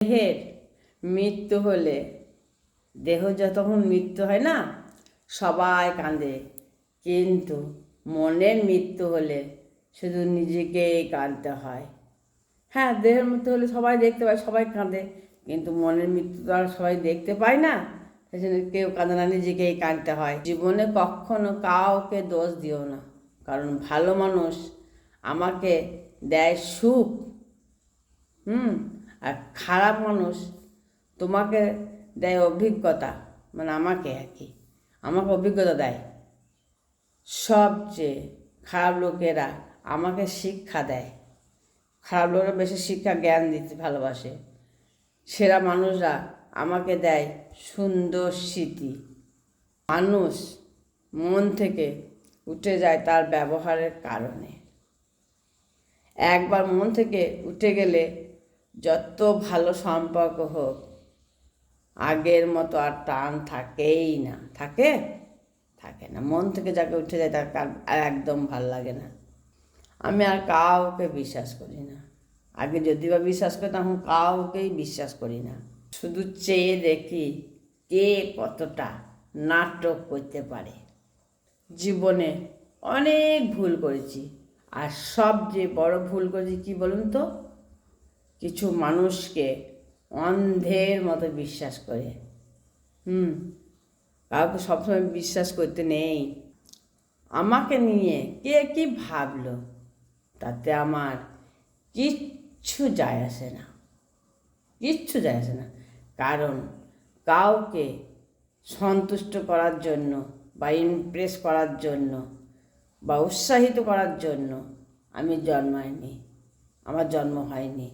দেহের মৃত্যু হলে দেহ যতক্ষণ মৃত্যু হয় না সবাই কাঁদে, কিন্তু মনের মৃত্যু হলে শুধু নিজেকেই কাঁদতে হয়। হ্যাঁ, দেহের মৃত্যু হলে সবাই দেখতে পায়, সবাই কাঁদে, কিন্তু মনের মৃত্যু তো আর সবাই দেখতে পায় না, সেই জন্য কেউ কাঁদে না, নিজেকেই কাঁদতে হয়। জীবনে কখনো কাউকে দোষ দিও না, কারণ ভালো মানুষ আমাকে দেয় সুখ, আর খারাপ মানুষ তোমাকে দেয় অভিজ্ঞতা, মানে আমাকে আমাকে অভিজ্ঞতা দেয়। সবচেয়ে খারাপ লোকেরা আমাকে শিক্ষা দেয়। খারাপ লোকেরা বেশি শিক্ষা জ্ঞান দিতে ভালোবাসে। সেরা মানুষরা আমাকে দেয় সুন্দর স্মৃতি। মানুষ মন থেকে উঠে যায় তার ব্যবহারের কারণে। একবার মন থেকে উঠে গেলে যত ভালো সম্পর্ক হোক, আগের মতো আর টান থাকেই না। থাকে না। মন থেকে যাকে উঠে যায় তার আর একদম ভাল লাগে না। আমি আর কাউকে বিশ্বাস করি না। আগে যদি বা বিশ্বাস করতাম, এখন কাউকেই বিশ্বাস করি না। শুধু চেয়ে দেখি কে কতটা নাটক করতে পারে। জীবনে অনেক ভুল করেছি, আর সবচেয়ে বড় ভুল করেছি কি বলুন তো? কিছু মানুষকে অন্ধের মতো বিশ্বাস করে। কাউকে সবসময় বিশ্বাস করতে নেই। আমাকে নিয়ে কে কি ভাবলো তাতে আমার কিচ্ছু যায় আসে না। কারণ কাউকে সন্তুষ্ট করার জন্য বা ইমপ্রেস করার জন্য বা উৎসাহিত করার জন্য আমি জন্মাইনি, আমার জন্ম হয়নি।